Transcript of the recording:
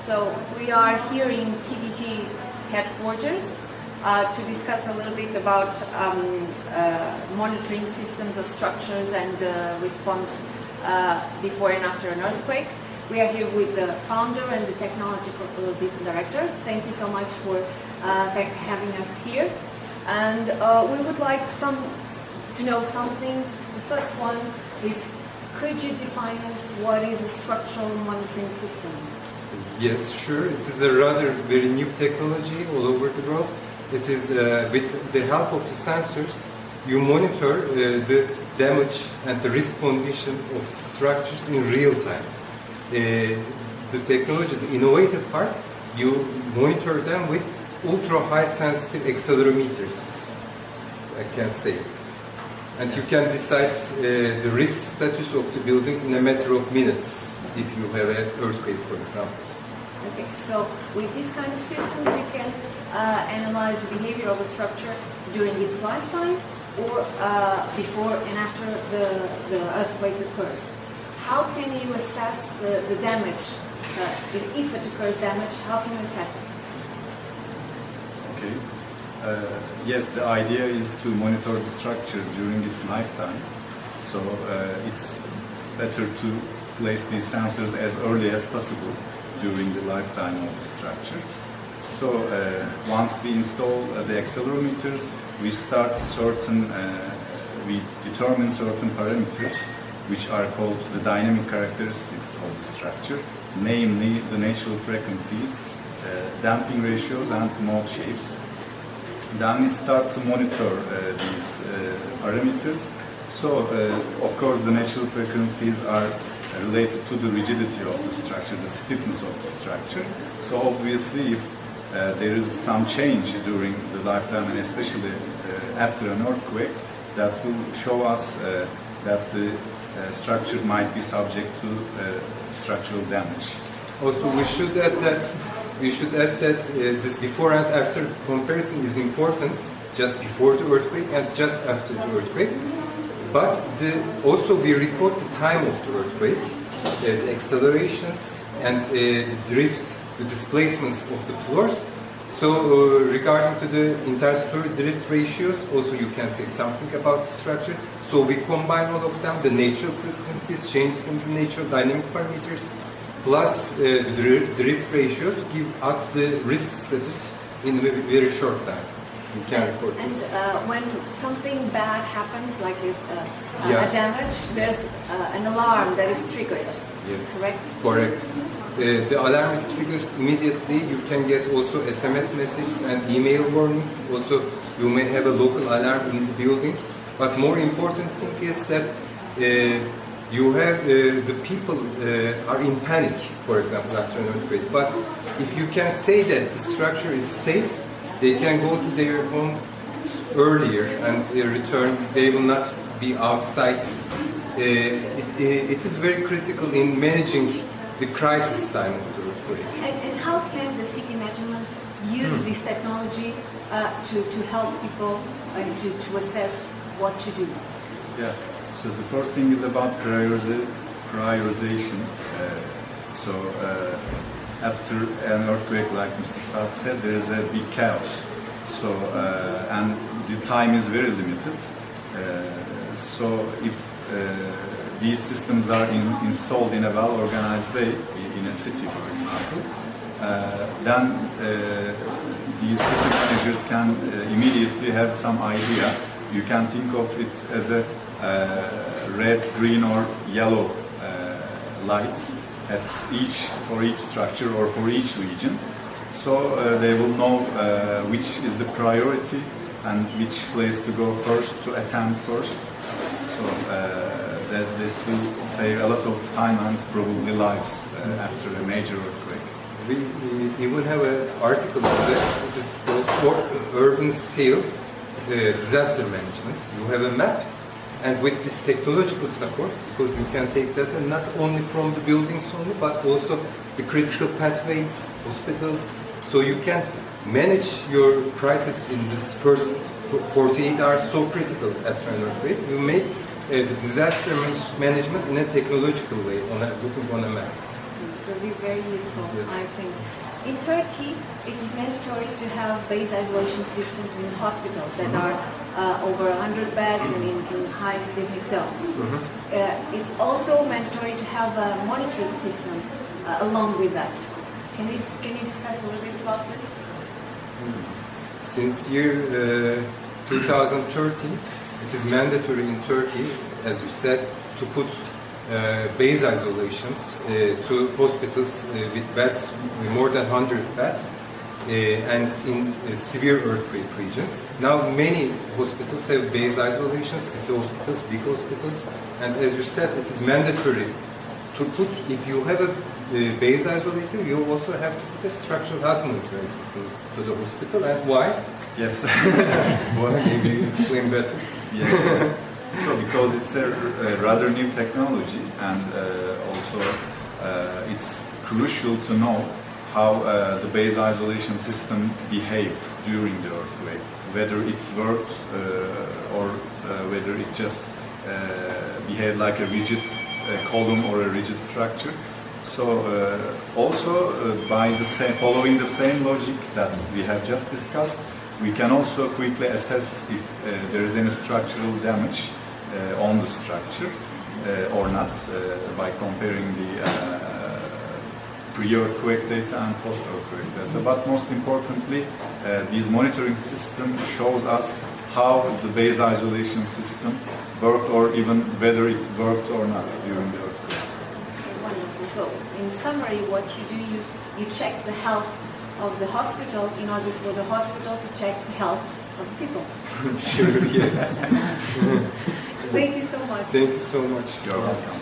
So we are here in TDG headquarters to discuss a little bit about monitoring systems of structures and response before and after an earthquake. We are here with the founder and the technological director. Thank you so much for having us here. And we would like to know some things. The first one is, could you define us what is a structural monitoring system? Yes, sure. It is a rather very new technology all over the world. It is with the help of the sensors, you monitor the damage and the risk condition of the structures in real time. The technology, the innovative part, you monitor them with ultra-high sensitive accelerometers, I can say. And you can decide the risk status of the building in a matter of minutes if you have an earthquake, for example. Okay, so with these kind of systems you can analyze the behavior of a structure during its lifetime or before and after the earthquake occurs. How can you assess the damage? If it occurs damage, how can you assess it? Okay. Yes, the idea is to monitor the structure during its lifetime. So it's better to place these sensors as early as possible during the lifetime of the structure. So once we install the accelerometers, we determine certain parameters which are called the dynamic characteristics of the structure, namely the natural frequencies, damping ratios and mode shapes. Then we start to monitor these parameters. So of course the natural frequencies are related to the rigidity of the structure, the stiffness of the structure. So obviously if there is some change during the lifetime and especially after an earthquake, that will show us that the structure might be subject to structural damage. Also, we should add that this before and after comparison is important, just before the earthquake and just after the earthquake. But also we record the time of the earthquake, the accelerations and the drift, the displacements of the floors. So regarding to the inter-story drift ratios, also you can say something about the structure. So we combine all of them, the natural frequencies, changes in the natural dynamic parameters, plus the drift ratios give us the risk status in a very short time. You can record this. And when something bad happens, like a damage, there's an alarm that is triggered. Yes. Correct? Correct. The alarm is triggered immediately. You can get also SMS messages and email warnings. Also, you may have a local alarm in the building. But more important thing is that you have the people are in panic, for example, after an earthquake. But if you can say that the structure is safe, they can go to their home earlier and return. They will not be outside. It is very critical in managing the crisis time of the earthquake. And how can the city management use this technology to help people and to assess what to do? Yeah. So the first thing is about prioritization. After an earthquake, like Mr. Saad said, there is a big chaos. So and the time is very limited. So if these systems are installed in a well-organized way in a city, for example, then these city managers can immediately have some idea. You can think of it as a red, green or yellow lights for each structure or for each region. So they will know which is the priority and which place to go first, to attend first. So that this will save a lot of time and probably lives after a major earthquake. We even have an article on that. It is called Urban Scale Disaster Management. You have a map, and with this technological support, because you can take data not only from the buildings only, but also the critical pathways, hospitals, so you can manage your crisis in this first 48 hours so critical after an earthquake. You make the disaster management in a technological way, looking on a map. will be very useful, Yes. I think. In Turkey, it is mandatory to have base isolation systems in hospitals that are over 100 beds and in high seismic zones. It's also mandatory to have a monitoring system along with that. Can you discuss a little bit about this? Since year 2013, it is mandatory in Turkey, as you said, to put base isolations to hospitals with beds, more than 100 beds, and in severe earthquake regions. Now many hospitals have base isolations, city hospitals, big hospitals, and as you said, it is mandatory to put, if you have a base isolator, you also have to put a structural health monitoring system to the hospital. And why? Yes. Why? Maybe explain better. Yeah. So because it's a rather new technology, and also it's crucial to know how the base isolation system behaved during the earthquake, whether it worked or whether it just behaved like a rigid column or a rigid structure. So also by following the same logic that we have just discussed, we can also quickly assess if there is any structural damage on the structure or not by comparing the pre-earthquake data and post-earthquake data. But most importantly, this monitoring system shows us how the base isolation system worked, or even whether it worked or not during the earthquake. Okay, wonderful. So, in summary, what you do, you check the health of the hospital in order for the hospital to check the health of the people. Sure, yes. Thank you so much. Thank you so much. You're welcome.